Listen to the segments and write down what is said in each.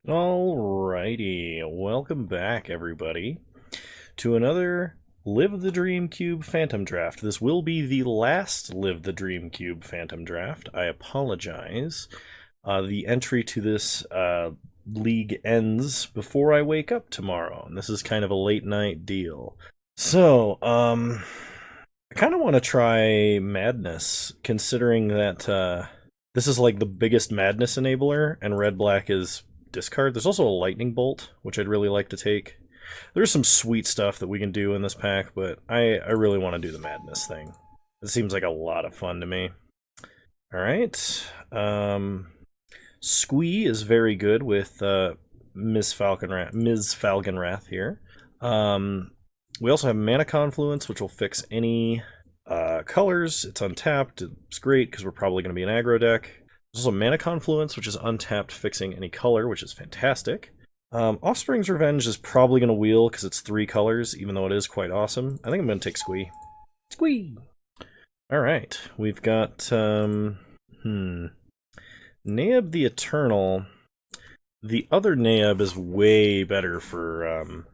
Alrighty, welcome back everybody to another Live the Dream Cube Phantom Draft. This will be the last Live the Dream Cube Phantom Draft. I apologize. The entry to this league ends before I wake up tomorrow, and this is kind of a late night deal. So, I kind of want to try Madness, considering that this is like the biggest Madness enabler, and red-black is discard. There's also a lightning bolt, which I'd really like to take. There's some sweet stuff that we can do in this pack, but I really want to do the madness thing. It seems like a lot of fun to me. Alright. Squee is very good with Ms. Falconwrath here. We also have Mana Confluence, which will fix any colors. It's untapped. It's great because we're probably going to be an aggro deck. There's also Mana Confluence, which is untapped, fixing any color, which is fantastic. Offspring's Revenge is probably going to wheel because it's 3 colors, even though it is quite awesome. I think I'm going to take Squee. Squee! Alright, we've got, Naeb the Eternal. The other Naeb is way better for,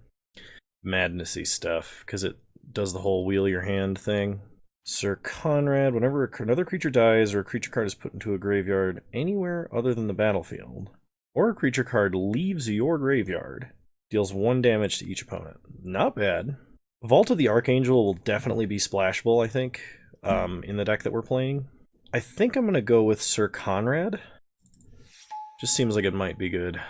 madnessy stuff, because it does the whole wheel your hand thing. Sir Conrad, whenever another creature dies or a creature card is put into a graveyard anywhere other than the battlefield, or a creature card leaves your graveyard, deals 1 damage to each opponent. Not bad. Vault of the Archangel will definitely be splashable, I think, in the deck that we're playing. I think I'm going to go with Sir Conrad. Just seems like it might be good.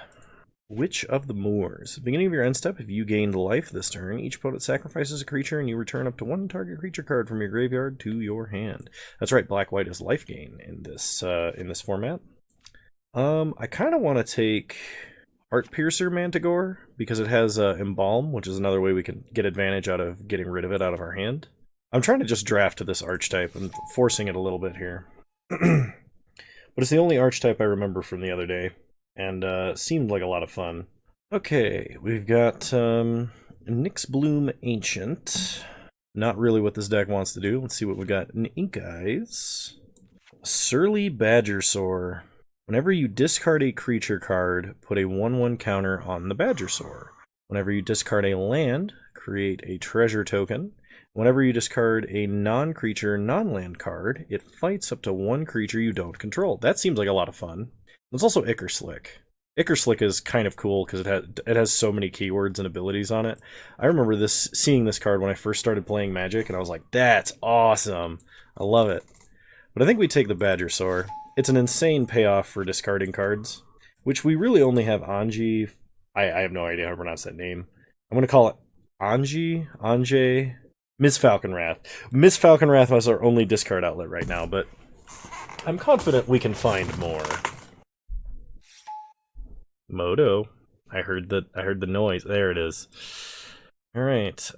Witch of the Moors. Beginning of your end step, if you gained life this turn, each opponent sacrifices a creature and you return up to 1 target creature card from your graveyard to your hand. That's right, black-white is life gain in this format. I kind of want to take Heartpiercer Manticore because it has Embalm, which is another way we can get advantage out of getting rid of it out of our hand. I'm trying to just draft to this archetype and forcing it a little bit here. But it's the only archetype I remember from the other day, and seemed like a lot of fun. Okay, we've got Nyxbloom Ancient. Not really what this deck wants to do. Let's see what we got. Ink Eyes. Surly Badgersaur. Whenever you discard a creature card, put a 1/1 counter on the Badgersaur. Whenever you discard a land, create a treasure token. Whenever you discard a non-creature, non-land card, it fights up to 1 creature you don't control. That seems like a lot of fun. There's also Ickerslick. Ickerslick is kind of cool because it has so many keywords and abilities on it. I remember seeing this card when I first started playing Magic, and I was like, that's awesome. I love it. But I think we take the Badgersaur. It's an insane payoff for discarding cards, which we really only have Anji. I have no idea how to pronounce that name. I'm going to call it Anji, Ms. Falconwrath. Ms. Falconwrath was our only discard outlet right now, but I'm confident we can find more. Moto. I heard the noise. There it is. Alright.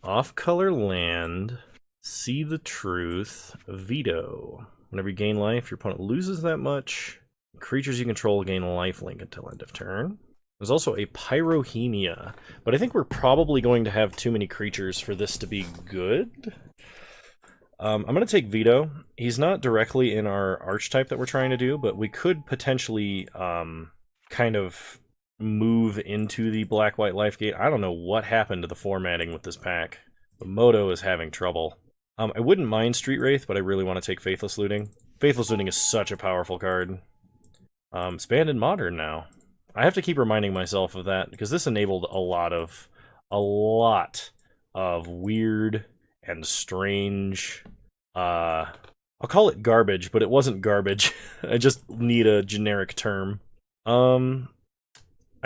Off-color land. See the Truth. Veto. Whenever you gain life, your opponent loses that much. Creatures you control gain lifelink until end of turn. There's also a Pyrohemia, but I think we're probably going to have too many creatures for this to be good. I'm going to take Veto. He's not directly in our archetype that we're trying to do, but we could potentially kind of move into the black-white life gate. I don't know what happened to the formatting with this pack, but Moto is having trouble. I wouldn't mind Street Wraith, but I really want to take Faithless Looting. Faithless Looting is such a powerful card. It's banned in Modern now. I have to keep reminding myself of that, because this enabled a lot of weird and strange, I'll call it garbage, but it wasn't garbage. I just need a generic term. I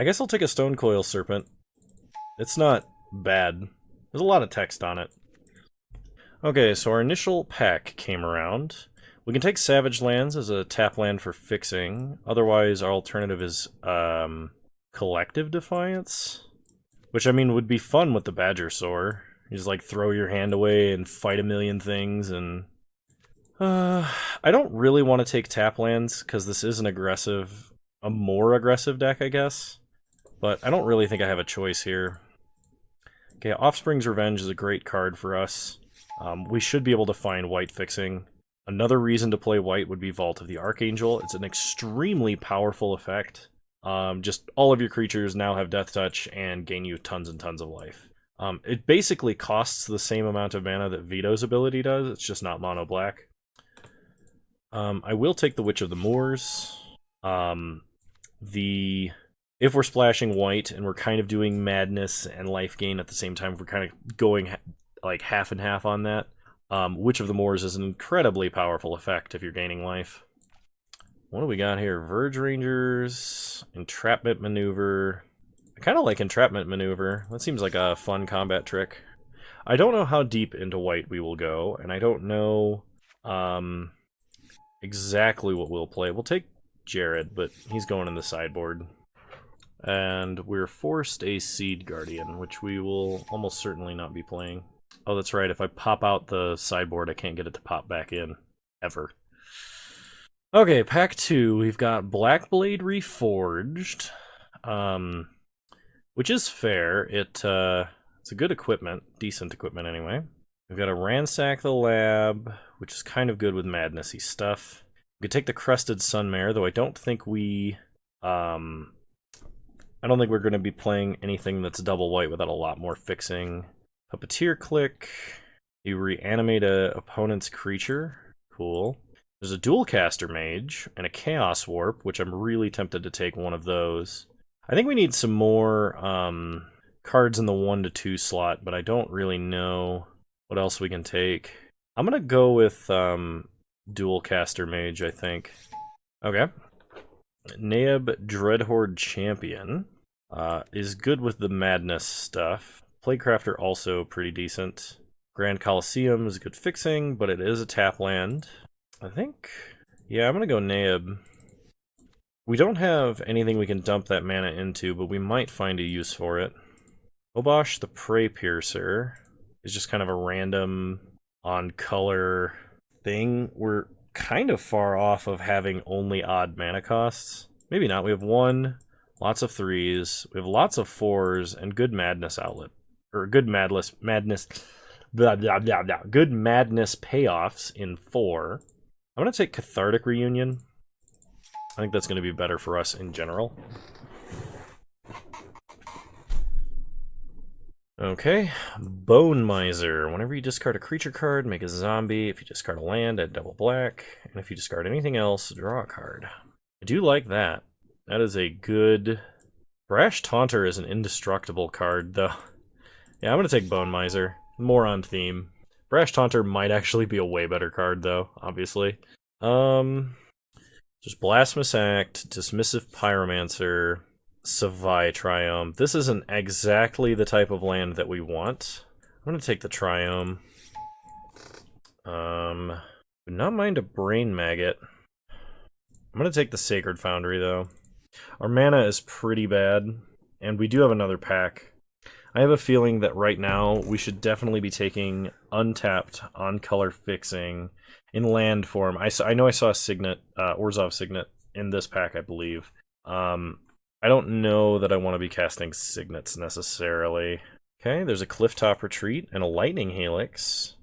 guess I'll take a Stonecoil Serpent. It's not bad. There's a lot of text on it. Okay, so our initial pack came around. We can take Savage Lands as a tap land for fixing. Otherwise, our alternative is Collective Defiance, which, I mean, would be fun with the Badgersaur. You just, like, throw your hand away and fight a million things, and... I don't really want to take tap lands, because this is a more aggressive deck, I guess. But I don't really think I have a choice here. Okay, Offspring's Revenge is a great card for us. We should be able to find white fixing. Another reason to play white would be Vault of the Archangel. It's an extremely powerful effect. Just all of your creatures now have Death Touch and gain you tons and tons of life. It basically costs the same amount of mana that Veto's ability does, it's just not mono black. I will take the Witch of the Moors. If we're splashing white and we're kind of doing madness and life gain at the same time, if we're kind of going like half and half on that, Witch of the Moors is an incredibly powerful effect if you're gaining life. What do we got here? Verge Rangers, Entrapment Maneuver. I kind of like Entrapment Maneuver. That seems like a fun combat trick. I don't know how deep into white we will go, and I don't know exactly what we'll play. We'll take Jared, but he's going in the sideboard. And we're forced a Seed Guardian, which we will almost certainly not be playing. Oh, that's right. If I pop out the sideboard, I can't get it to pop back in. Ever. Okay, pack 2. We've got Blackblade Reforged, which is fair. It's a good equipment. Decent equipment, anyway. We've got a Ransack the Lab, which is kind of good with madnessy stuff. We could take the Crested Sunmare, though I don't think we... I don't think we're going to be playing anything that's double white without a lot more fixing. Puppeteer Click. You reanimate a opponent's creature. Cool. There's a Dualcaster Mage and a Chaos Warp, which I'm really tempted to take one of those. I think we need some more cards in the 1-2 slot, but I don't really know what else we can take. I'm going to go with Dualcaster Mage, I think. Okay. Naeb Dreadhorde Champion is good with the madness stuff. Plaguecrafter also pretty decent. Grand Coliseum is good fixing, but it is a tap land. I think... yeah, I'm gonna go Naeb. We don't have anything we can dump that mana into, but we might find a use for it. Obosh the Prey Piercer is just kind of a random on-color thing. We're kind of far off of having only odd mana costs. Maybe not. We have 1, lots of 3s, we have lots of 4s, and good madness outlet. Or good madness blah, blah, blah, blah. Good madness payoffs in 4. I'm going to take Cathartic Reunion. I think that's going to be better for us in general. Okay, Bone Miser. Whenever you discard a creature card, make a zombie. If you discard a land, add double black. And if you discard anything else, draw a card. I do like that. That is a good... Brash Taunter is an indestructible card, though. Yeah, I'm going to take Bone Miser. More on theme. Brash Taunter might actually be a way better card, though, obviously. Just Blasphemous Act, Dismissive Pyromancer, Savai Triome. This isn't exactly the type of land that we want. I'm going to take the Triome. Would not mind a Brain Maggot. I'm going to take the Sacred Foundry, though. Our mana is pretty bad, and we do have another pack. I have a feeling that right now we should definitely be taking untapped on-color fixing in land form. I know I saw a Signet, Orzhov Signet in this pack, I believe. I don't know that I want to be casting Signets necessarily. Okay, there's a Clifftop Retreat and a Lightning Helix.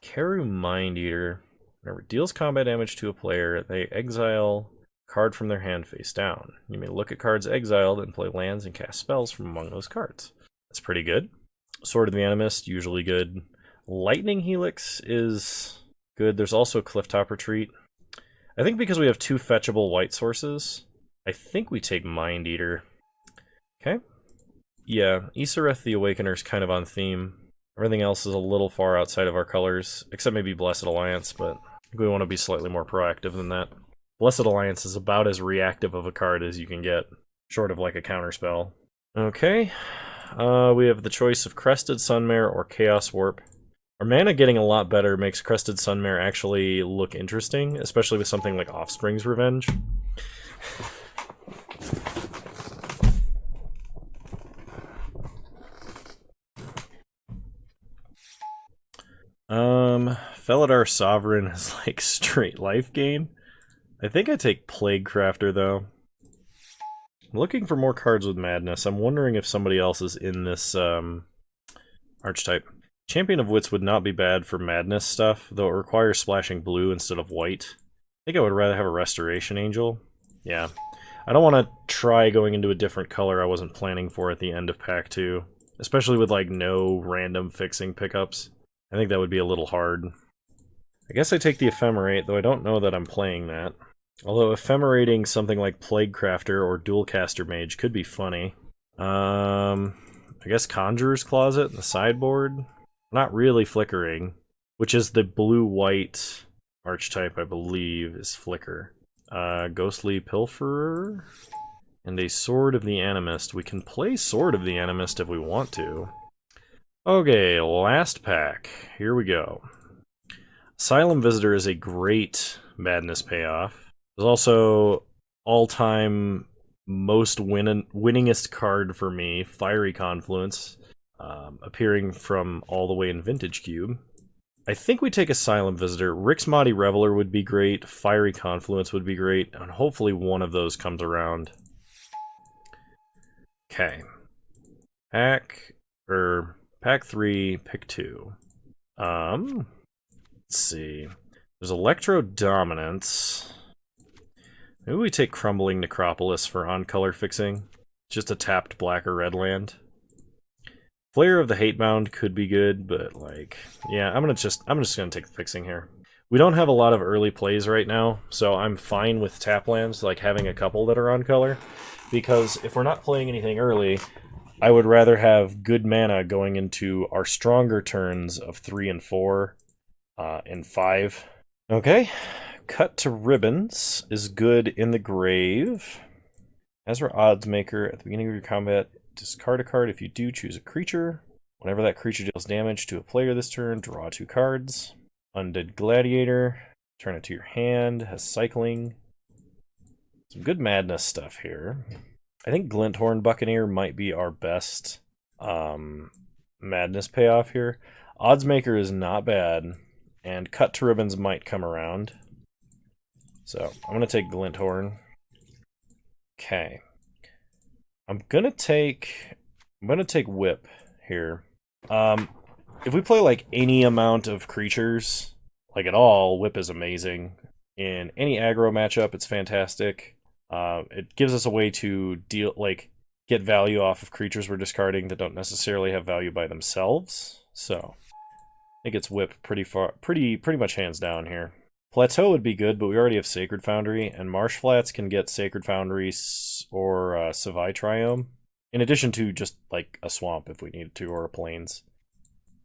Keru Mindeater. Whenever it deals combat damage to a player, they exile a card from their hand face down. You may look at cards exiled and play lands and cast spells from among those cards. That's pretty good. Sword of the Animist, usually good. Lightning Helix is good. There's also Clifftop Retreat. I think because we have 2 fetchable white sources, I think we take Mindeater. Okay. Yeah, Isareth the Awakener is kind of on theme. Everything else is a little far outside of our colors, except maybe Blessed Alliance, but I think we want to be slightly more proactive than that. Blessed Alliance is about as reactive of a card as you can get, short of like a counterspell. Okay. We have the choice of Crested Sunmare or Chaos Warp. Our mana getting a lot better makes Crested Sunmare actually look interesting, especially with something like Offspring's Revenge. Felidar Sovereign is like straight life gain. I think I take Plaguecrafter though. I'm looking for more cards with madness. I'm wondering if somebody else is in this archetype. Champion of Wits would not be bad for madness stuff, though it requires splashing blue instead of white. I think I would rather have a Restoration Angel. Yeah. I don't want to try going into a different color I wasn't planning for at the end of pack 2. Especially with, like, no random fixing pickups. I think that would be a little hard. I guess I take the Ephemerate, though I don't know that I'm playing that. Although Ephemerating something like Plaguecrafter or Dualcaster Mage could be funny. I guess Conjurer's Closet in the sideboard? Not really flickering. Which is the blue-white archetype, I believe, is Flicker. Ghostly Pilferer? And a Sword of the Animist. We can play Sword of the Animist if we want to. Okay, last pack. Here we go. Asylum Visitor is a great Madness payoff. There's also all-time most winningest card for me, Fiery Confluence, appearing from all the way in Vintage Cube. I think we take Asylum Visitor. Rixmati Reveler would be great, Fiery Confluence would be great, and hopefully one of those comes around. Okay. Pack 3, pick 2. Let's see. There's Electro Dominance. Maybe we take Crumbling Necropolis for on-color fixing. Just a tapped black or red land. Flare of the Hatebound could be good, but like, yeah, I'm just gonna take the fixing here. We don't have a lot of early plays right now, so I'm fine with tap lands, like having a couple that are on color, because if we're not playing anything early, I would rather have good mana going into our stronger turns of 3 and 4 and 5. Okay, Cut to Ribbons is good in the grave. Ezra Oddsmaker, at the beginning of your combat, discard a card. If you do, choose a creature. Whenever that creature deals damage to a player this turn, draw 2 cards. Undead Gladiator, turn it to your hand, has cycling. Some good Madness stuff here. I think Glinthorn Buccaneer might be our best Madness payoff here. Oddsmaker is not bad, and Cut to Ribbons might come around. So, I'm going to take Glinthorn. Okay. I'm gonna take Whip here. If we play like any amount of creatures, like at all, Whip is amazing. In any aggro matchup, it's fantastic. It gives us a way to get value off of creatures we're discarding that don't necessarily have value by themselves. So I think it's Whip pretty much hands down here. Plateau would be good, but we already have Sacred Foundry, and Marsh Flats can get Sacred Foundry or Savai Triome, in addition to just, like, a Swamp if we needed to, or a Plains.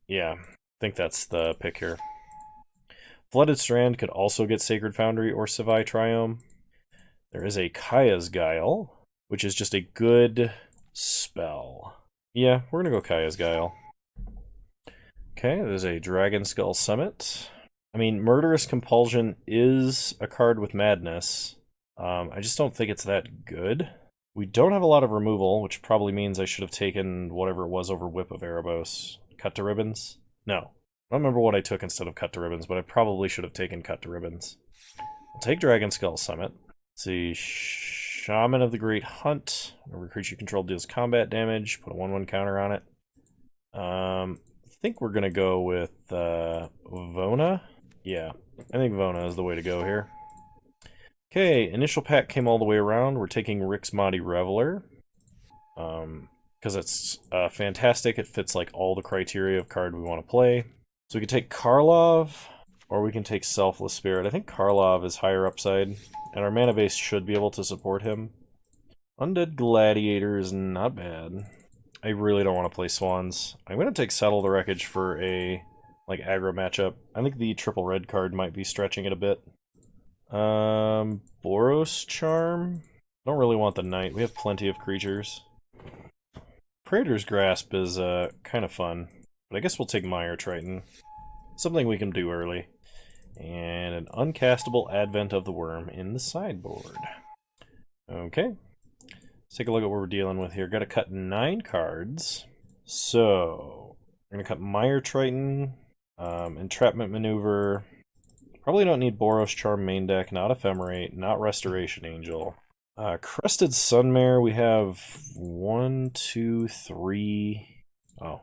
Yeah, I think that's the pick here. Flooded Strand could also get Sacred Foundry or Savai Triome. There is a Kaya's Guile, which is just a good spell. Yeah, we're gonna go Kaya's Guile. Okay, there's a Dragon Skull Summit. I mean, Murderous Compulsion is a card with Madness. I just don't think it's that good. We don't have a lot of removal, which probably means I should have taken whatever it was over Whip of Erebos. Cut to Ribbons? No. I don't remember what I took instead of Cut to Ribbons, but I probably should have taken Cut to Ribbons. I'll take Dragon Skull Summit. Let's see, Shaman of the Great Hunt. Every creature you control deals combat damage. Put a 1/1 counter on it. I think we're going to go with Vona. Yeah, I think Vona is the way to go here. Okay, initial pack came all the way around. We're taking Rixmati Reveler. Because it's fantastic. It fits like all the criteria of card we want to play. So we can take Karlov, or we can take Selfless Spirit. I think Karlov is higher upside, and our mana base should be able to support him. Undead Gladiator is not bad. I really don't want to play Swans. I'm going to take Settle the Wreckage for a aggro matchup. I think the triple red card might be stretching it a bit. Boros Charm. Don't really want the Knight. We have plenty of creatures. Praetor's Grasp is kind of fun, but I guess we'll take Mire Triton. Something we can do early. And an uncastable Advent of the Worm in the sideboard. Okay. Let's take a look at what we're dealing with here. Got to cut 9 cards. So, we're going to cut Mire Triton, Entrapment Maneuver. Probably don't need Boros Charm main deck, not Ephemerate, not Restoration Angel. Crested Sunmare, we have 1, 2, 3... Oh.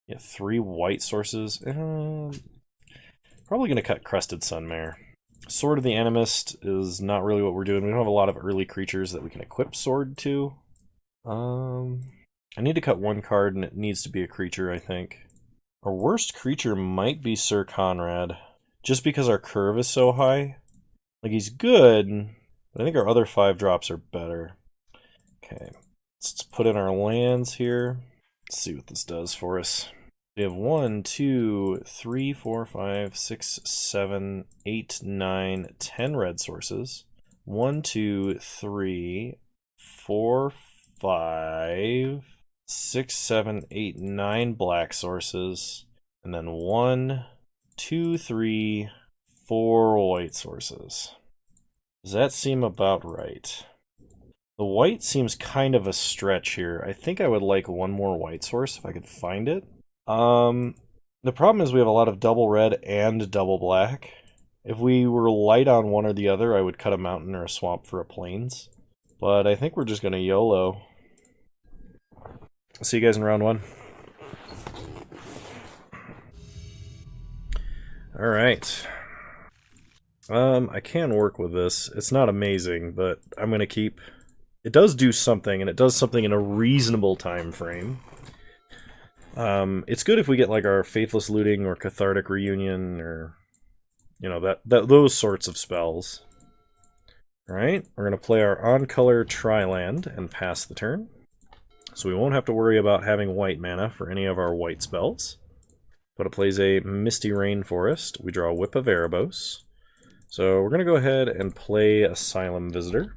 Yeah, 3 white sources. Probably going to cut Crested Sunmare. Sword of the Animist is not really what we're doing. We don't have a lot of early creatures that we can equip Sword to. I need to cut one card, and it needs to be a creature, I think. Our worst creature might be Sir Conrad, just because our curve is so high. Like, he's good, but I think our other 5-drops are better. Okay, let's put in our lands here. Let's see what this does for us. We have 1, 2, 3, 4, 5, 6, 7, 8, 9, 10 red sources. 1, 2, 3, 4, 5, 6, 7, 8, 9 black sources. And then 1, 2, 3, 4 white sources. Does that seem about right? The white seems kind of a stretch here. I think I would like one more white source if I could find it. The problem is we have a lot of double red and double black. If we were light on one or the other, I would cut a mountain or a swamp for a plains. But I think we're just going to YOLO. See you guys in round 1. Alright. I can work with this. It's not amazing, but I'm going to keep... It does do something, and it does something in a reasonable time frame. It's good if we get like our Faithless Looting or Cathartic Reunion or, you know, those sorts of spells. Alright, we're going to play our on-color Tri-Land and pass the turn. So we won't have to worry about having white mana for any of our white spells. But it plays a Misty Rainforest. We draw a Whip of Erebos. So we're going to go ahead and play Asylum Visitor.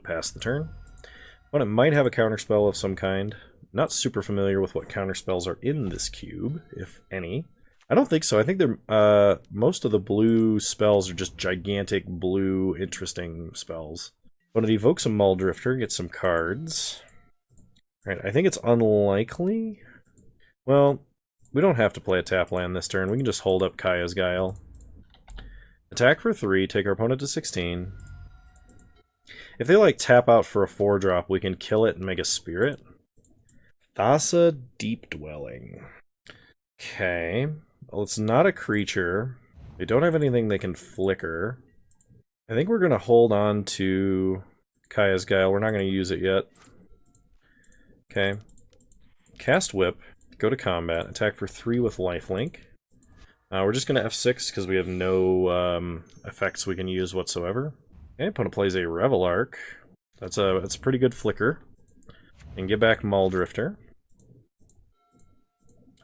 Pass the turn. But it might have a counterspell of some kind. Not super familiar with what counterspells are in this cube, if any. I don't think so. I think they're most of the blue spells are just gigantic blue interesting spells. When it evokes a Muldrifter, gets some cards. Alright, I think it's unlikely. Well, we don't have to play a tap land this turn. We can just hold up Kaya's Guile. Attack for 3, take our opponent to 16. If they like tap out for a 4-drop, we can kill it and make a spirit. Thassa Deep Dwelling. Okay. Well, it's not a creature. They don't have anything they can flicker. I think we're going to hold on to Kaya's Guile. We're not going to use it yet. Okay. Cast Whip. Go to combat. Attack for 3 with lifelink. We're just going to F6 because we have no effects we can use whatsoever. Okay, opponent plays a Revelark. That's a pretty good flicker. And get back Muldrifter.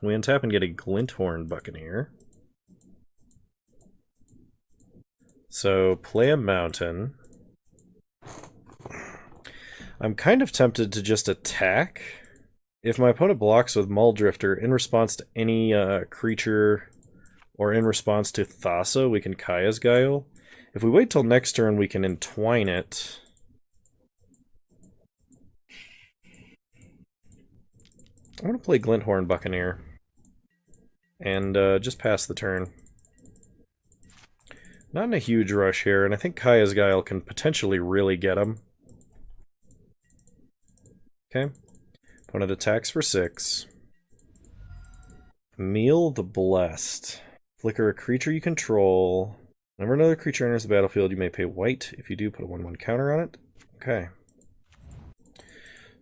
We untap and get a Glinthorn Buccaneer. So, play a mountain. I'm kind of tempted to just attack. If my opponent blocks with Muldrifter in response to any creature, or in response to Thassa, we can Kaya's Guile. If we wait till next turn, we can entwine it. I'm going to play Glinthorn Buccaneer. And just pass the turn. Not in a huge rush here, and I think Kaya's Guile can potentially really get him. Okay. Opponent attacks for 6. Meal the Blessed. Flicker a creature you control. Whenever another creature enters the battlefield, you may pay white. If you do, put a 1/1 counter on it. Okay.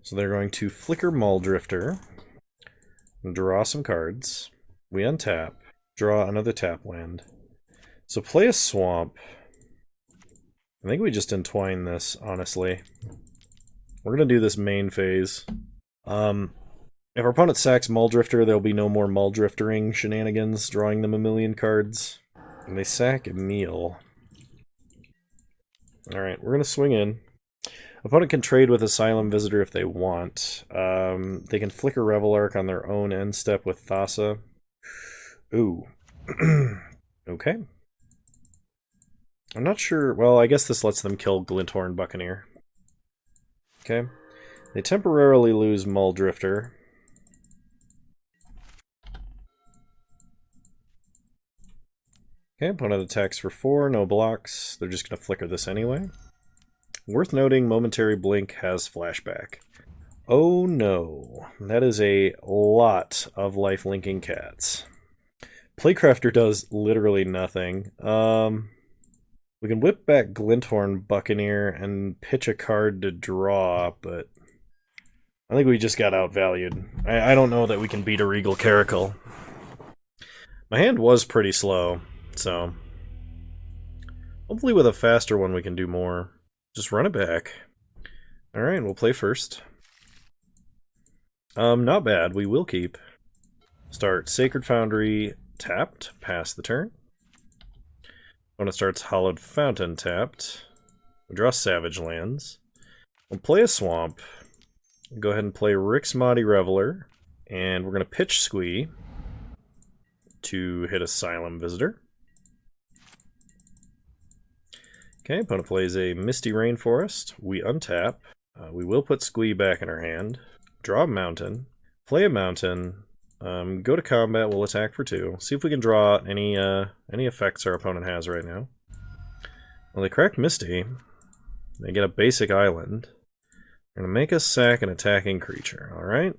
So they're going to flicker Muldrifter. Draw some cards. We untap. Draw another tap land. So play a swamp. I think we just entwine this, honestly. We're going to do this main phase. If our opponent sacks Muldrifter, there'll be no more Muldriftering shenanigans, drawing them a million cards. And they sack Emil. Alright, we're going to swing in. Opponent can trade with Asylum Visitor if they want. They can flicker Revelark on their own end step with Thassa. Ooh. Okay. I'm not sure... Well, I guess this lets them kill Glinthorn Buccaneer. Okay. They temporarily lose Muldrifter. Okay, opponent attacks for 4, no blocks. They're just going to flicker this anyway. Worth noting, Momentary Blink has flashback. Oh no, that is a lot of life-linking cats. Playcrafter does literally nothing. We can whip back Glinthorn Buccaneer and pitch a card to draw, but I think we just got outvalued. I don't know that we can beat a Regal Caracal. My hand was pretty slow, so hopefully with a faster one we can do more. Just run it back. Alright, we'll play first. Not bad. We will keep. Start Sacred Foundry tapped, pass the turn. Opponent starts Hallowed Fountain tapped. We draw Savage Lands. We'll play a Swamp. Go ahead and play Rixmati Reveler. And we're going to pitch Squee to hit Asylum Visitor. Okay, opponent plays a Misty Rainforest. We untap. We will put Squee back in our hand. Draw a Mountain. Play a Mountain. Go to combat. We'll attack for 2. See if we can draw any effects our opponent has right now. Well, they cracked Misty. They get a basic island. We're going to make us sack an attacking creature. Alright.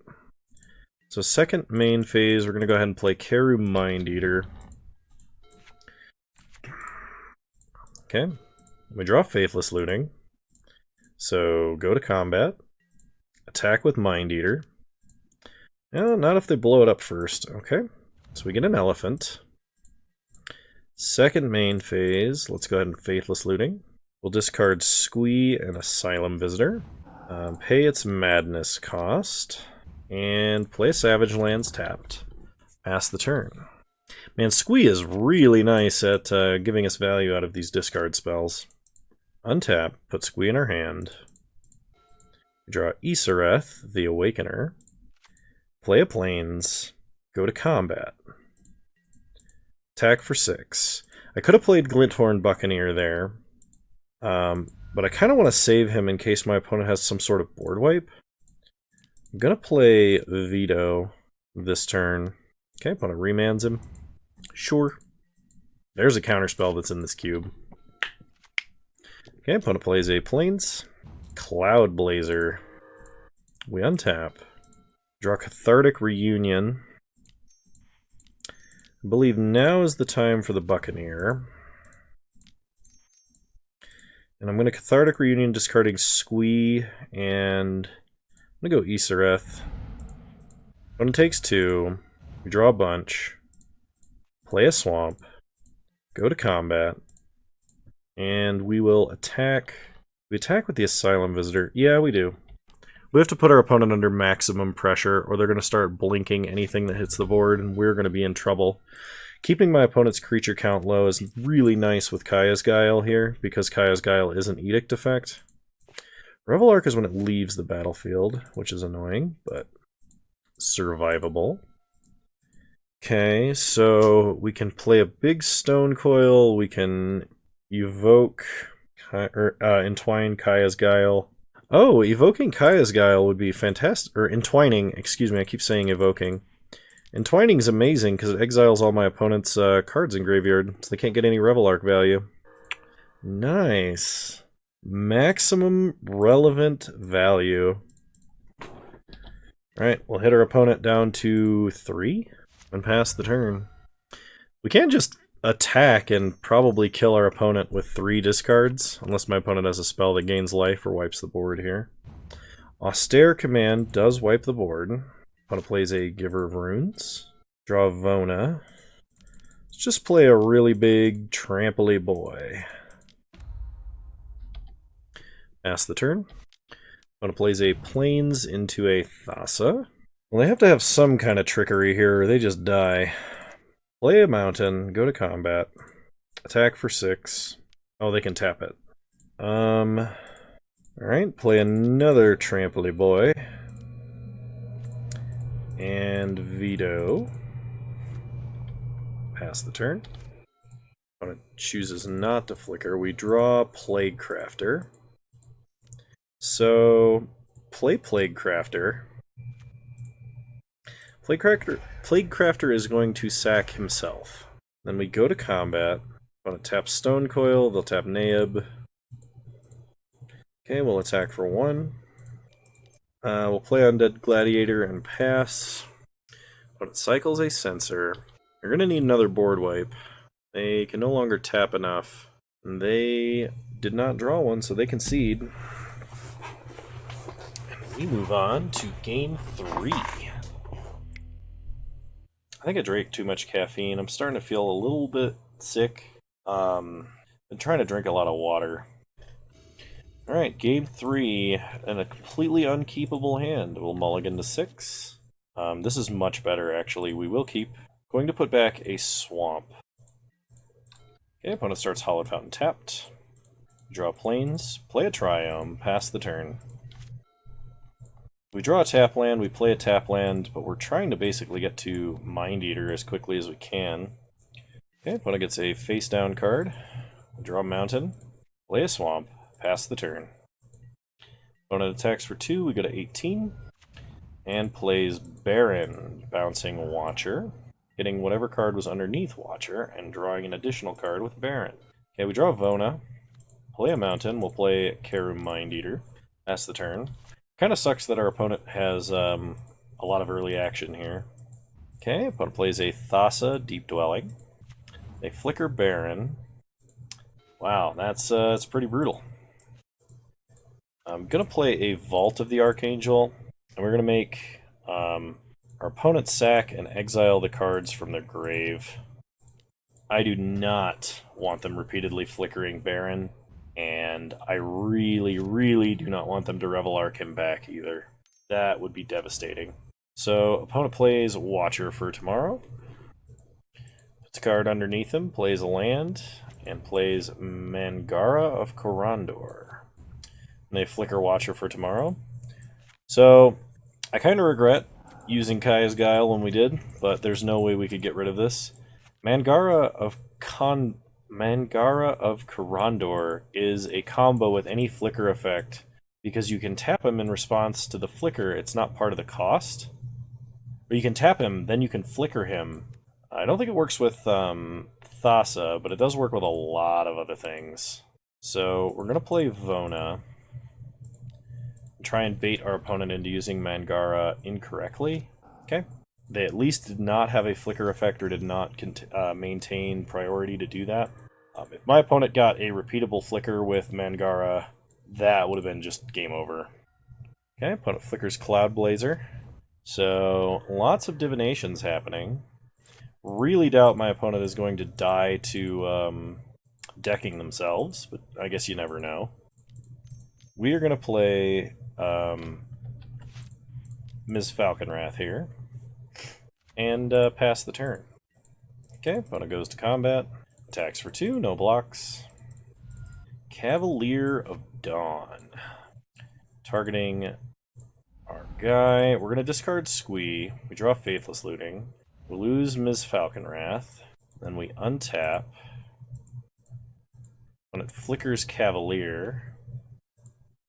So second main phase, we're going to go ahead and play Keru Mind Eater. Okay. We draw Faithless Looting. So go to combat. Attack with Mind Eater. No, not if they blow it up first. Okay. So we get an elephant. Second main phase, let's go ahead and Faithless Looting. We'll discard Squee and Asylum Visitor. Pay its Madness cost. And play Savage Lands tapped. Pass the turn. Man, Squee is really nice at giving us value out of these discard spells. Untap, put Squee in our hand. We draw Isureth, the Awakener. Play a Plains. Go to combat. Attack for 6. I could have played Glinthorn Buccaneer there. But I kind of want to save him in case my opponent has some sort of board wipe. I'm going to play Veto this turn. Okay, opponent remands him. Sure. There's a counterspell that's in this cube. Okay, opponent plays a Plains. Cloud Blazer. We untap. Draw Cathartic Reunion. I believe now is the time for the Buccaneer. And I'm going to Cathartic Reunion, discarding Squee, and I'm going to go Isureth. Opponent takes 2. We draw a bunch. Play a Swamp. Go to combat. And we will attack. We attack with the Asylum Visitor. Yeah, we do. We have to put our opponent under maximum pressure, or they're going to start blinking anything that hits the board, and we're going to be in trouble. Keeping my opponent's creature count low is really nice with Kaya's Guile here, because Kaya's Guile is an Edict effect. Revel Arc is when it leaves the battlefield, which is annoying, but survivable. Okay, so we can play a big Stone Coil, we can evoke, entwine Kaya's Guile. Oh, evoking Kaya's Guile would be fantastic, or entwining, excuse me, I keep saying evoking. Entwining is amazing because it exiles all my opponent's cards in graveyard, so they can't get any Revel Arc value. Nice. Maximum relevant value. Alright, we'll hit our opponent down to 3 and pass the turn. We can't just attack and probably kill our opponent with 3 discards, unless my opponent has a spell that gains life or wipes the board here. Austere Command does wipe the board. Opponent plays a Giver of Runes. Draw Vona. Let's just play a really big Trampoly Boy. Pass the turn. Opponent plays a Plains into a Thassa. Well, they have to have some kind of trickery here, or they just die. Play a Mountain, go to combat. Attack for 6. Oh, they can tap it. Alright, play another Trampoly Boy. And Veto. Pass the turn. Opponent chooses not to flicker. We draw Plague Crafter. So, play Plague Crafter. Plague Crafter is going to sack himself. Then we go to combat. Opponent taps Stone Coil, they'll tap Naib. Okay, we'll attack for 1. We'll play Undead Gladiator and pass. Opponent cycles a Censor. They're going to need another board wipe. They can no longer tap enough. And they did not draw one, so they concede. And we move on to game 3. I think I drank too much caffeine. I'm starting to feel a little bit sick. Been trying to drink a lot of water. Alright, game 3, and a completely unkeepable hand. We'll mulligan to 6. This is much better, actually. We will keep. Going to put back a swamp. Okay, opponent starts Hallowed Fountain tapped. Draw plains, play a Triome, pass the turn. We draw a tap land, we play a tap land, but we're trying to basically get to Mind Eater as quickly as we can. Okay, opponent gets a face down card. Draw a mountain, play a swamp, pass the turn. Opponent attacks for 2, we go to 18. And plays Baron, bouncing Watcher, hitting whatever card was underneath Watcher, and drawing an additional card with Baron. Okay, we draw Vona, play a mountain, we'll play Keru Mind Eater, pass the turn. Kind of sucks that our opponent has a lot of early action here. Okay, opponent plays a Thassa, Deep Dwelling. They flicker Baron. Wow, that's pretty brutal. I'm going to play a Vault of the Archangel, and we're going to make our opponent sack and exile the cards from their grave. I do not want them repeatedly flickering Baron, and I really, really do not want them to Revel Arc him back either. That would be devastating. So, opponent plays Watcher for tomorrow. Puts a card underneath him, plays a land, and plays Mangara of Corondor. And they flicker Watcher for tomorrow. So, I kind of regret using Kaya's Guile when we did, but there's no way we could get rid of this. Mangara of Corondor is a combo with any flicker effect, because you can tap him in response to the flicker. It's not part of the cost. Or you can tap him, then you can flicker him. I don't think it works with Thassa, but it does work with a lot of other things. So we're going to play Vona. Try and bait our opponent into using Mangara incorrectly. Okay. They at least did not have a flicker effect or did not maintain priority to do that. If my opponent got a repeatable flicker with Mangara, that would have been just game over. Okay, opponent flickers Cloud Blazer. So, lots of divinations happening. Really doubt my opponent is going to die to decking themselves, but I guess you never know. We are going to play Ms. Falconwrath here, and pass the turn. Okay, opponent goes to combat, attacks for 2, no blocks. Cavalier of Dawn. Targeting our guy. We're going to discard Squee. We draw Faithless Looting. We lose Ms. Falconwrath. Then we untap. When it flickers Cavalier.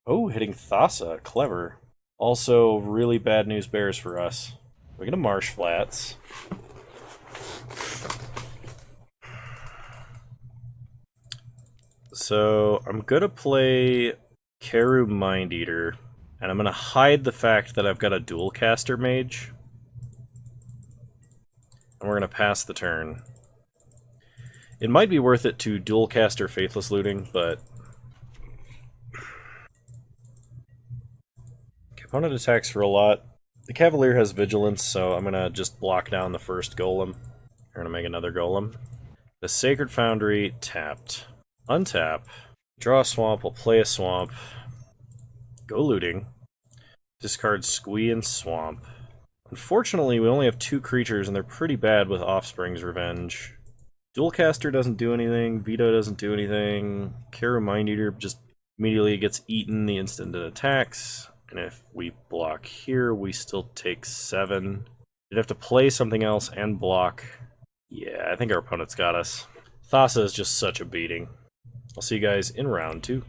Oh, hitting Thassa. Clever. Also, really bad news bears for us. We're going to Marsh Flats. So, I'm going to play Keru Mind Eater, and I'm going to hide the fact that I've got a dual caster mage. And we're going to pass the turn. It might be worth it to dual caster Faithless Looting, but opponent attacks for a lot. The Cavalier has Vigilance, so I'm going to just block down the first Golem. We're going to make another Golem. The Sacred Foundry tapped. Untap. Draw a swamp, we'll play a swamp. Go looting. Discard Squee and Swamp. Unfortunately, we only have 2 creatures, and they're pretty bad with Offspring's Revenge. Dualcaster doesn't do anything, Veto doesn't do anything, Keru Mind Eater just immediately gets eaten the instant it attacks. And if we block here, we still take 7. You'd have to play something else and block. Yeah, I think our opponent's got us. Thassa is just such a beating. I'll see you guys in round 2.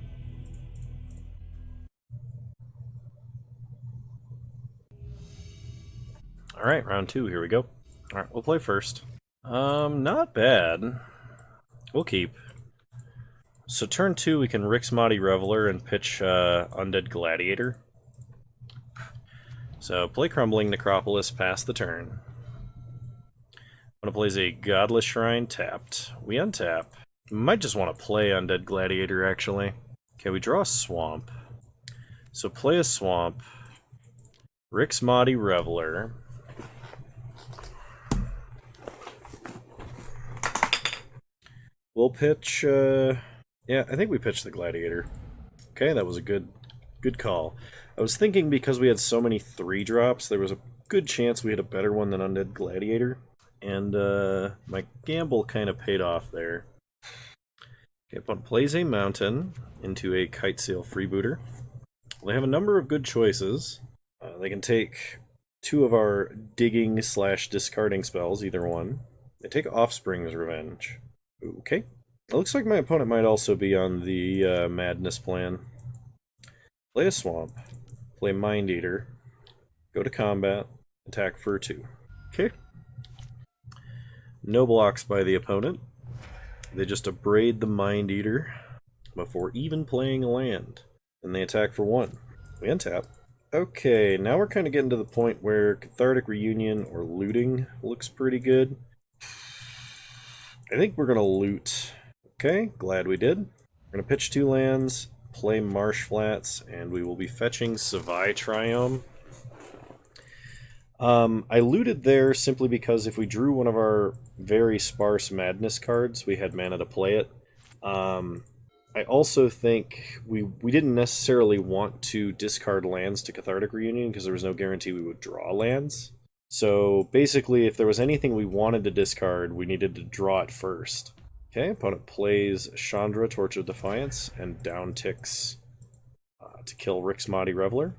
Alright, round 2, here we go. Alright, we'll play first. Not bad. We'll keep. So turn 2, we can Rixmati Reveler and pitch Undead Gladiator. So play Crumbling Necropolis, pass the turn. Opponent plays a Godless Shrine tapped. We untap. Might just want to play Undead Gladiator, actually. Okay, we draw a swamp. So play a swamp. Rixmati Reveler. We'll pitch, yeah, I think we pitched the Gladiator. Okay, that was a good call. I was thinking because we had so many 3-drops, there was a good chance we had a better one than Undead Gladiator. And, my gamble kind of paid off there. Okay, opponent plays a Mountain into a Kitesail Freebooter. They have a number of good choices. They can take 2 of our digging/discarding spells, either one. They take Offspring's Revenge. Okay. It looks like my opponent might also be on the Madness plan. Play a Swamp. Play Mind Eater. Go to combat. Attack for 2. Okay. No blocks by the opponent. They just abrade the Mind Eater before even playing a land. And they attack for 1. We untap. Okay, now we're kind of getting to the point where Cathartic Reunion or looting looks pretty good. I think we're going to loot. Okay, glad we did. We're going to pitch 2 lands, play Marsh Flats, and we will be fetching Savai Triome. I looted there simply because if we drew one of our very sparse Madness cards, we had mana to play it. I also think we didn't necessarily want to discard lands to Cathartic Reunion because there was no guarantee we would draw lands. So basically, if there was anything we wanted to discard, we needed to draw it first. Okay, opponent plays Chandra, Torch of Defiance, and down ticks to kill Rixmati Reveler.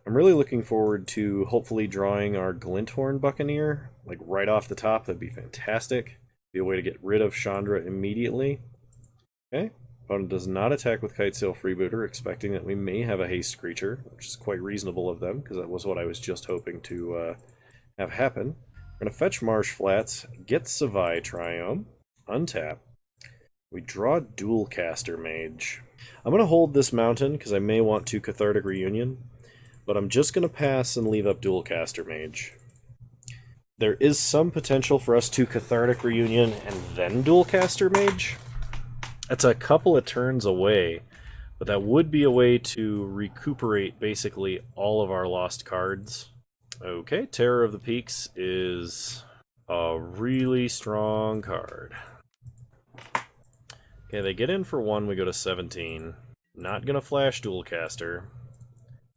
I'm really looking forward to hopefully drawing our Glinthorn Buccaneer, like right off the top. That'd be fantastic. Be a way to get rid of Chandra immediately. Okay, opponent does not attack with Kitesail Freebooter, expecting that we may have a haste creature, which is quite reasonable of them, because that was what I was just hoping to have happen. We're going to fetch Marsh Flats, get Savai Triome, untap. We draw Dualcaster Mage. I'm going to hold this mountain because I may want to Cathartic Reunion, but I'm just going to pass and leave up Dualcaster Mage. There is some potential for us to Cathartic Reunion and then Dualcaster Mage. That's a couple of turns away, but that would be a way to recuperate basically all of our lost cards. Okay, Terror of the Peaks is a really strong card. Okay, they get in for 1, we go to 17. Not gonna flash Dualcaster.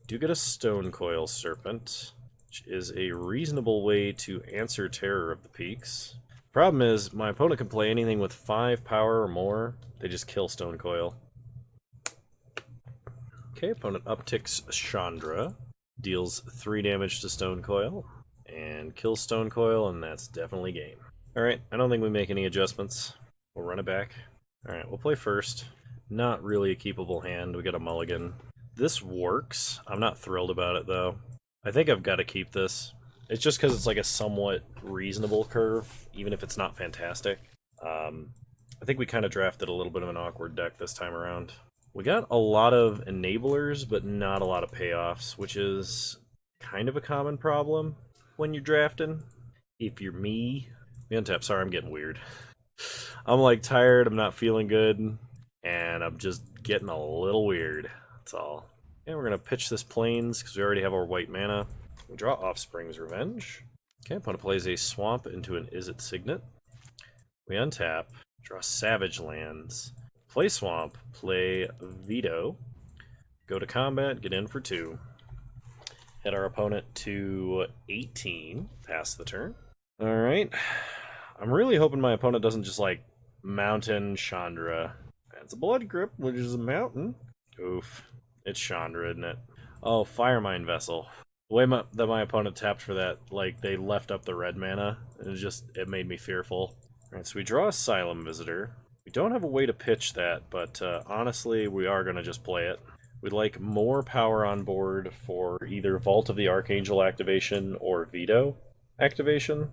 Do get a Stonecoil Serpent, which is a reasonable way to answer Terror of the Peaks. Problem is, my opponent can play anything with 5 power or more. They just kill Stonecoil. Okay, opponent upticks Chandra. Deals 3 damage to Stonecoil. And kills Stonecoil, and that's definitely game. Alright, I don't think we make any adjustments. We'll run it back. Alright, we'll play first. Not really a keepable hand. We got a mulligan. This works. I'm not thrilled about it, though. I think I've got to keep this. It's just because it's like a somewhat reasonable curve, even if it's not fantastic. I think we kind of drafted a little bit of an awkward deck this time around. We got a lot of enablers, but not a lot of payoffs, which is kind of a common problem when you're drafting. If you're me... Untap, sorry, I'm getting weird. I'm like tired, I'm not feeling good, and I'm just getting a little weird. That's all. And we're going to pitch this Plains, because we already have our white mana. We draw Offspring's Revenge. Okay, opponent plays a Swamp into an Izzet Signet. We untap, draw Savage Lands. Play Swamp, play Veto. Go to combat, get in for 2. Hit our opponent to 18, pass the turn. Alright. I'm really hoping my opponent doesn't just, like, Mountain Chandra. That's a Blood Grip, which is a mountain. Oof. It's Chandra, isn't it? Oh, Firemine Vessel. The way that my opponent tapped for that, like, they left up the red mana. It made me fearful. Alright, so we draw Asylum Visitor. We don't have a way to pitch that, but honestly, we are going to just play it. We'd like more power on board for either Vault of the Archangel activation or Veto activation.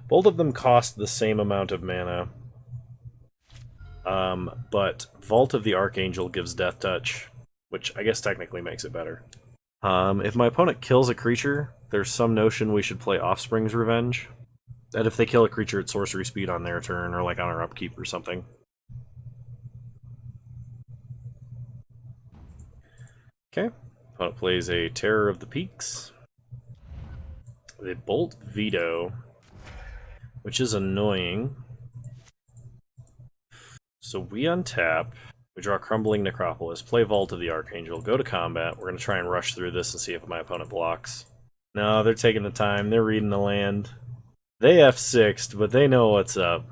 Both of them cost the same amount of mana, but Vault of the Archangel gives Death Touch, which I guess technically makes it better. If my opponent kills a creature, there's some notion we should play Offspring's Revenge. That if they kill a creature at sorcery speed on their turn, or like on our upkeep or something. Okay. Opponent plays a Terror of the Peaks. They Bolt Veto, which is annoying. So we untap. We draw Crumbling Necropolis, play Vault of the Archangel, go to combat. We're going to try and rush through this and see if my opponent blocks. No, they're taking the time. They're reading the land. They F6'd, but they know what's up.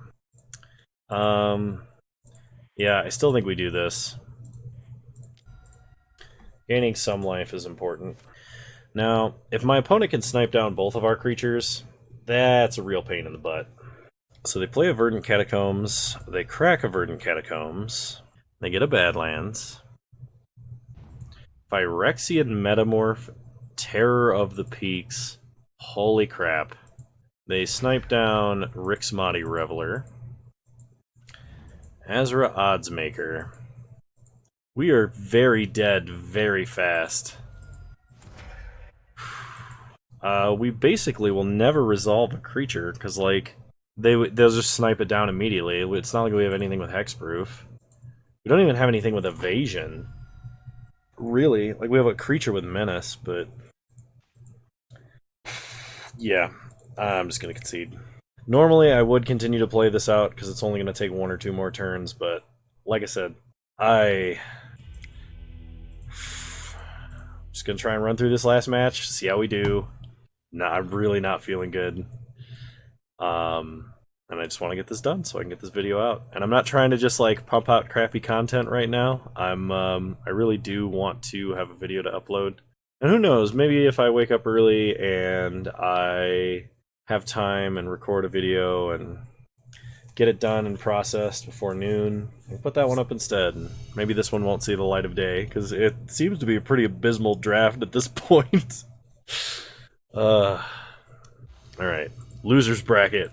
Yeah, I still think we do this. Gaining some life is important. Now, if my opponent can snipe down both of our creatures, that's a real pain in the butt. So they play a Verdant Catacombs, they crack a Verdant Catacombs, they get a Badlands. Phyrexian Metamorph, Terror of the Peaks, holy crap. They snipe down Rixmati Reveler. Azra Oddsmaker. We are very dead very fast. We basically will never resolve a creature, because, like, they'll just snipe it down immediately. It's not like we have anything with Hexproof. We don't even have anything with Evasion. Really. Like, we have a creature with Menace, but... yeah, I'm just going to concede. Normally, I would continue to play this out, because it's only going to take 1 or 2 more turns, but, like I said, I'm just going to try and run through this last match, see how we do. I'm really not feeling good. And I just want to get this done so I can get this video out. And I'm not trying to just like pump out crappy content right now. I really do want to have a video to upload. And who knows, maybe if I wake up early and I have time and record a video and get it done and processed before noon, I'll put that one up instead. And maybe this one won't see the light of day, because it seems to be a pretty abysmal draft at this point. Alright, losers bracket.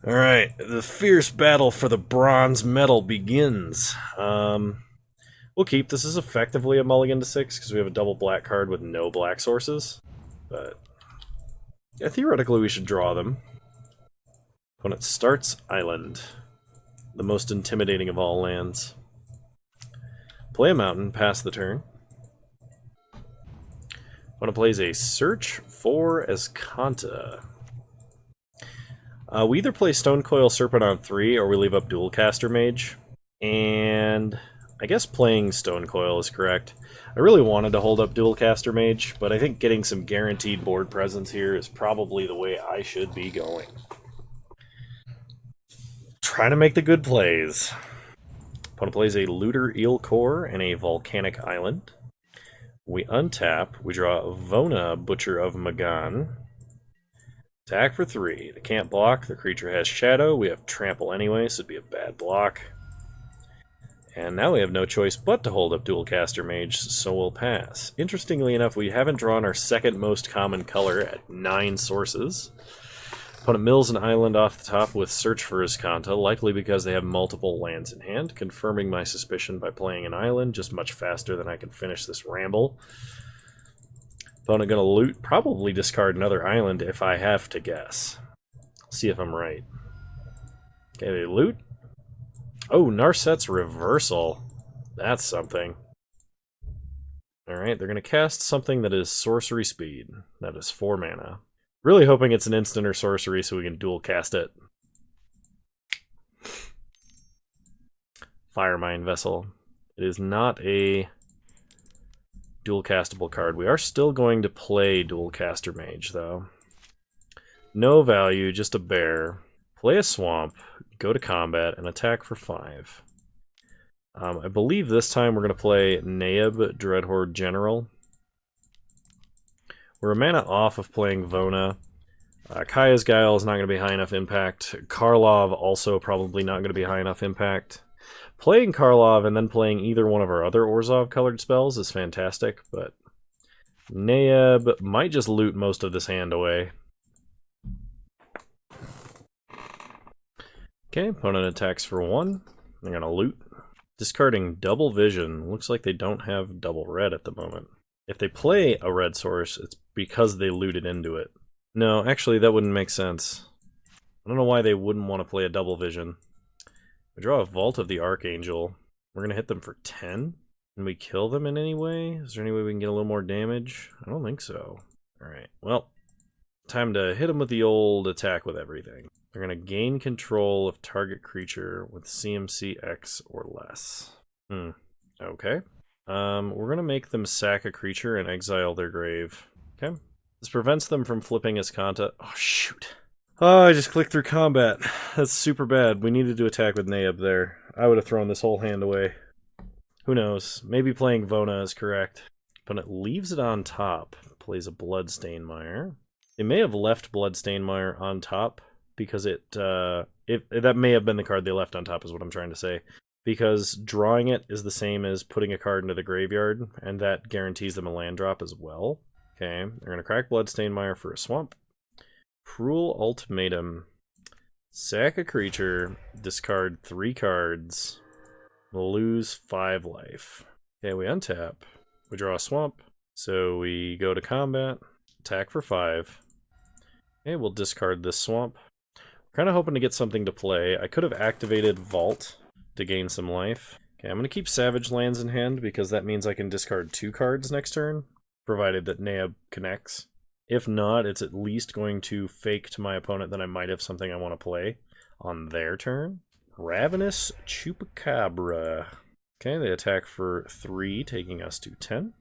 Alright, the fierce battle for the bronze medal begins. We'll keep. This is effectively a mulligan to 6, because we have a double black card with no black sources. But, yeah, theoretically we should draw them. When it starts Island, the most intimidating of all lands. Play a mountain, pass the turn. Opponent plays a Search for Escanta. We either play Stonecoil Serpent on 3, or we leave up Dualcaster Mage. And I guess playing Stonecoil is correct. I really wanted to hold up Dualcaster Mage, but I think getting some guaranteed board presence here is probably the way I should be going. Trying to make the good plays. Opponent plays a Looter Eel Core and a Volcanic Island. We untap, we draw Vona, Butcher of Magan. Attack for 3. They can't block, the creature has Shadow, we have Trample anyway, so it'd be a bad block. And now we have no choice but to hold up Dualcaster Mage, so we'll pass. Interestingly enough, we haven't drawn our second most common color at 9 sources. Opponent mills an island off the top with Search for Escanta, likely because they have multiple lands in hand, confirming my suspicion by playing an island, just much faster than I can finish this ramble. Opponent gonna loot, probably discard another island if I have to guess. See if I'm right. Okay, they loot. Oh, Narset's Reversal. That's something. Alright, they're gonna cast something that is sorcery speed. That is 4 mana. Really hoping it's an instant or sorcery so we can dual cast it. Firemind Vessel. It is not a dual castable card. We are still going to play Dualcaster Mage, though. No value, just a bear. Play a swamp, go to combat, and attack for 5. I believe this time we're going to play Naeb, Dreadhorde General. We're a mana off of playing Vona. Kaya's Guile is not going to be high enough impact. Karlov also probably not going to be high enough impact. Playing Karlov and then playing either one of our other Orzhov colored spells is fantastic, but Naeb might just loot most of this hand away. Okay, opponent attacks for 1. They're going to loot. Discarding Double Vision. Looks like they don't have double red at the moment. If they play a red source, it's because they looted into it. No, actually, that wouldn't make sense. I don't know why they wouldn't want to play a double vision. We draw a Vault of the Archangel. We're going to hit them for 10? Can we kill them in any way? Is there any way we can get a little more damage? I don't think so. Alright, well, time to hit them with the old attack with everything. They're going to gain control of target creature with CMC X or less. Okay. We're going to make them sack a creature and exile their grave. Okay. This prevents them from flipping Escanta. Oh, shoot. Oh, I just clicked through combat. That's super bad. We needed to attack with Naeb there. I would have thrown this whole hand away. Who knows? Maybe playing Vona is correct. But it leaves it on top. Plays a Bloodstained Mire. It may have left Bloodstained Mire on top because that may have been the card they left on top is what I'm trying to say. Because drawing it is the same as putting a card into the graveyard, and that guarantees them a land drop as well. Okay, they're going to crack Bloodstained Mire for a swamp. Cruel Ultimatum. Sack a creature, discard 3 cards, lose 5 life. Okay, we untap. We draw a swamp. So we go to combat, attack for 5. Okay, we'll discard this swamp. We're kind of hoping to get something to play. I could have activated Vault to gain some life. Okay, I'm going to keep Savage Lands in hand because that means I can discard 2 cards next turn, provided that Naeb connects. If not, it's at least going to fake to my opponent that I might have something I want to play on their turn. Ravenous Chupacabra. Okay, they attack for 3, taking us to 10.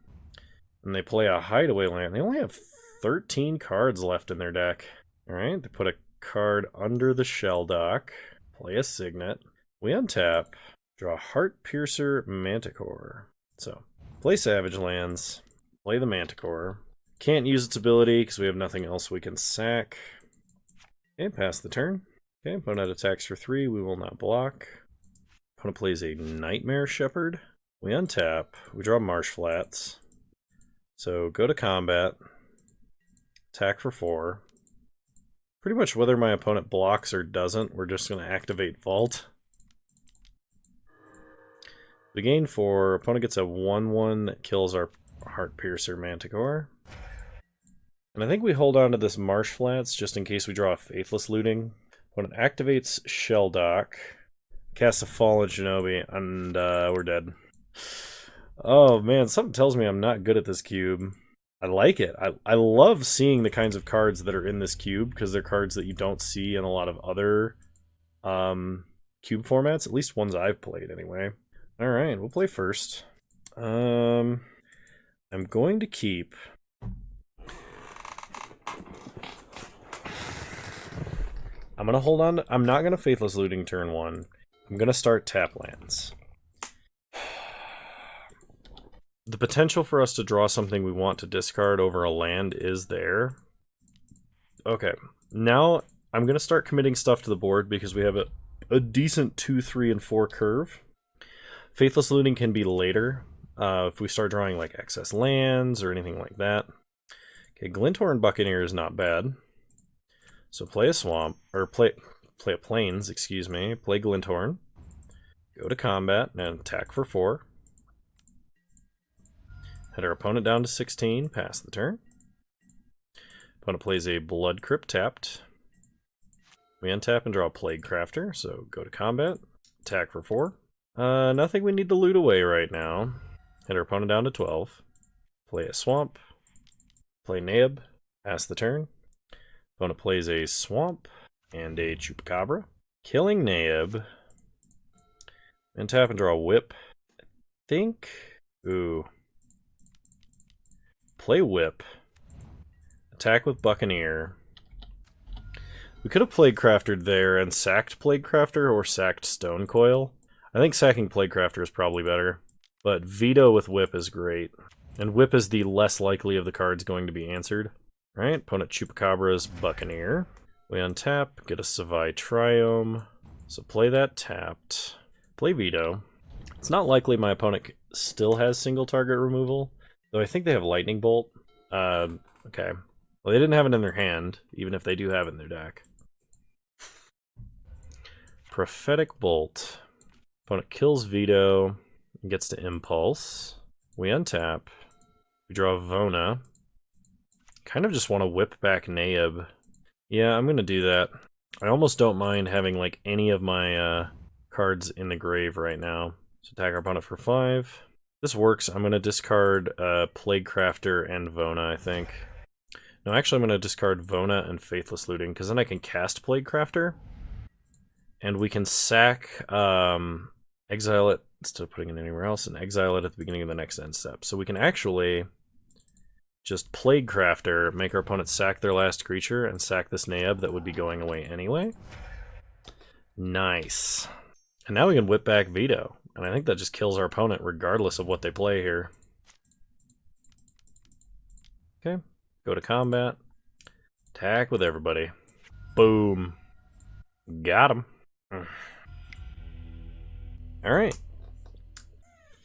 And they play a Hideaway Land. They only have 13 cards left in their deck. Alright, they put a card under the Shell Dock. Play a Signet. We untap. Draw Heart Piercer Manticore. So, play Savage Lands. Play the Manticore. Can't use its ability because we have nothing else we can sack. Okay, pass the turn. Okay, opponent attacks for 3. We will not block. Opponent plays a Nightmare Shepherd. We untap. We draw Marsh Flats. So go to combat. Attack for 4. Pretty much whether my opponent blocks or doesn't, we're just going to activate Vault. We gain 4. Opponent gets a 1/1 that kills our Heart Piercer Manticore. And I think we hold on to this Marsh Flats just in case we draw a Faithless Looting. When it activates Shell Dock, casts a Fallen Shinobi, and we're dead. Oh man, something tells me I'm not good at this cube. I like it. I love seeing the kinds of cards that are in this cube because they're cards that you don't see in a lot of other cube formats, at least ones I've played anyway. Alright, we'll play first. I'm going to keep... I'm going to hold on. I'm not going to Faithless Looting turn 1. I'm going to start tap lands. The potential for us to draw something we want to discard over a land is there. Okay, now I'm going to start committing stuff to the board because we have a decent 2, 3, and 4 curve. Faithless Looting can be later if we start drawing like excess lands or anything like that. Okay, Glinthorn Buccaneer is not bad. So play a swamp, or play a plains, excuse me. Play Glinthorn. Go to combat and attack for 4. Hit our opponent down to 16, pass the turn. Opponent plays a Blood Crypt tapped. We untap and draw a Plague Crafter, so go to combat, attack for 4. Nothing we need to loot away right now. Hit our opponent down to 12. Play a swamp. Play Naeb, pass the turn. Opponent plays a swamp and a Chupacabra. Killing Naeb. And tap and draw a whip. I think... Ooh. Play whip. Attack with Buccaneer. We could have Plague Crafted there and sacked Plague Crafter or sacked Stone Coil. I think sacking Plague Crafter is probably better. But Veto with whip is great. And whip is the less likely of the cards going to be answered. Right, opponent Chupacabra's Buccaneer. We untap, get a Savai Triome. So play that tapped. Play Veto. It's not likely my opponent still has single target removal, though I think they have Lightning Bolt. Okay. Well, they didn't have it in their hand, even if they do have it in their deck. Prophetic Bolt. Opponent kills Veto and gets to Impulse. We untap. We draw Vona. kind of just want to whip back Naib. Yeah, I'm going to do that. I almost don't mind having like any of my cards in the grave right now. So attack our opponent for 5. This works. I'm going to discard Plaguecrafter and Vona, I think. No, actually I'm going to discard Vona and Faithless Looting, because then I can cast Plaguecrafter. And we can sack, exile it, instead of putting it anywhere else, and exile it at the beginning of the next end step. So we can actually just Plaguecrafter, make our opponent sack their last creature, and sack this Naib that would be going away anyway. Nice. And now we can whip back Veto. And I think that just kills our opponent regardless of what they play here. Okay, go to combat. Attack with everybody. Boom. Got him. Alright.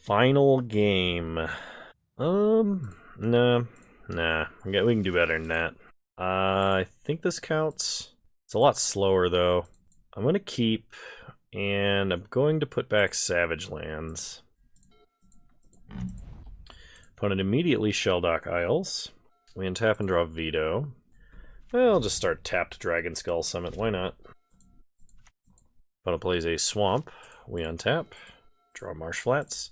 Final game. Nah. We can do better than that. I think this counts. It's a lot slower, though. I'm going to keep, and I'm going to put back Savage Lands. Opponent immediately Shelldock Isles. We untap and draw Veto. Well, I'll just start tapped Dragon Skull Summit. Why not? Opponent plays a Swamp. We untap. Draw Marsh Flats.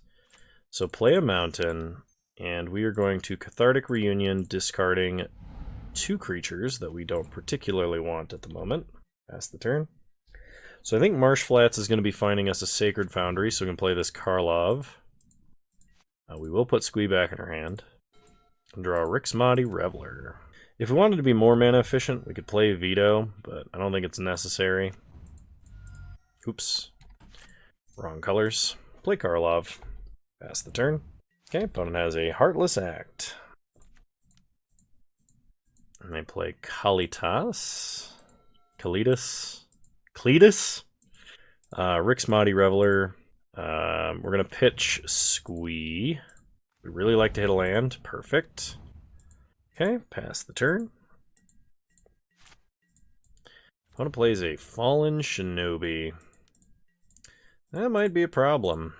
So play a Mountain, and we are going to Cathartic Reunion, discarding 2 creatures that we don't particularly want at the moment. Pass the turn. So I think Marsh Flats is going to be finding us a Sacred Foundry, so we can play this Karlov. We will put Squee back in our hand. And draw Rixmati Reveler. If we wanted to be more mana efficient, we could play Veto, but I don't think it's necessary. Oops. Wrong colors. Play Karlov. Pass the turn. Okay, opponent has a Heartless Act. And they play Kalitas. Kalitas. Cletus. Rixmati Reveler. We're going to pitch Squee. We really like to hit a land. Perfect. Okay, pass the turn. Opponent plays a Fallen Shinobi. That might be a problem.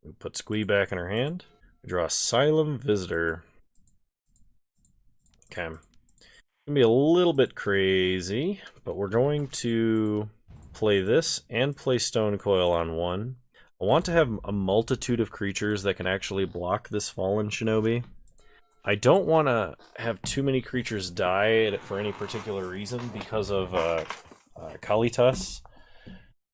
We put Squee back in our hand. We draw Asylum Visitor. Okay. It's gonna be a little bit crazy, but we're going to play this and play Stone Coil on 1. I want to have a multitude of creatures that can actually block this Fallen Shinobi. I don't want to have too many creatures die for any particular reason because of Kalitas,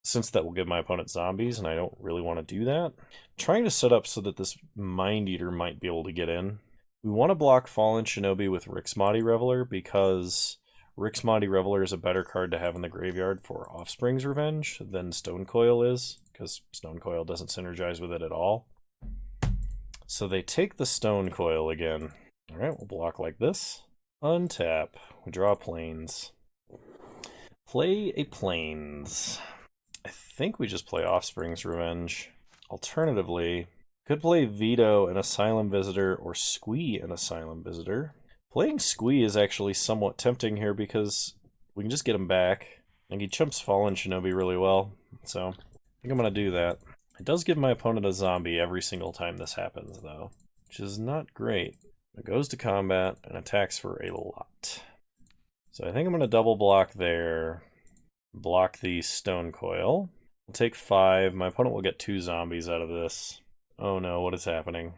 since that will give my opponent zombies, and I don't really want to do that. I'm trying to set up so that this Mind Eater might be able to get in. We want to block Fallen Shinobi with Rixmati Reveler, because Rixmati Reveler is a better card to have in the graveyard for Offspring's Revenge than Stone Coil is, because Stone Coil doesn't synergize with it at all. So they take the Stone Coil again. Alright, we'll block like this. Untap. We draw Plains. Play a Plains. I think we just play Offspring's Revenge. Alternatively, could play Veto and Asylum Visitor, or Squee and Asylum Visitor. Playing Squee is actually somewhat tempting here because we can just get him back. And he chumps Fallen Shinobi really well, so I think I'm going to do that. It does give my opponent a zombie every single time this happens, though, which is not great. It goes to combat and attacks for a lot. So I think I'm going to double block there. Block the Stone Coil. I'll take 5. My opponent will get 2 zombies out of this. Oh no, what is happening?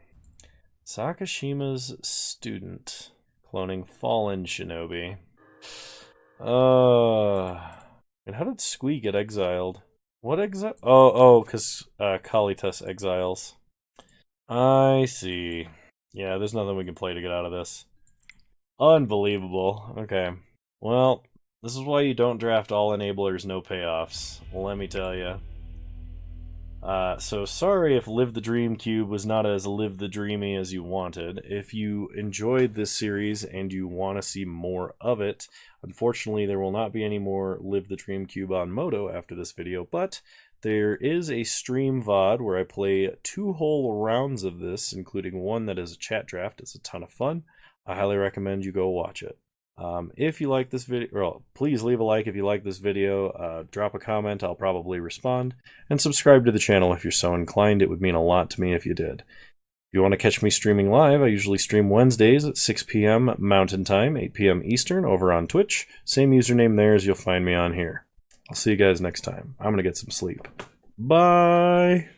Sakashima's Student. Cloning Fallen Shinobi. And how did Squee get exiled? What exile? Oh, because Kalitas exiles. I see. Yeah, there's nothing we can play to get out of this. Unbelievable. Okay. Well, this is why you don't draft all enablers, no payoffs. Let me tell you. So sorry if Live the Dream Cube was not as Live the Dreamy as you wanted. If you enjoyed this series and you want to see more of it, unfortunately there will not be any more Live the Dream Cube on Moto after this video, but there is a stream VOD where I play 2 whole rounds of this, including one that is a chat draft. It's a ton of fun. I highly recommend you go watch it. If you like this video, well, please leave a like if you like this video, drop a comment, I'll probably respond, and subscribe to the channel if you're so inclined. It would mean a lot to me if you did. If you want to catch me streaming live, I usually stream Wednesdays at 6 p.m. Mountain Time, 8 p.m. Eastern over on Twitch. Same username there as you'll find me on here. I'll see you guys next time. I'm going to get some sleep. Bye!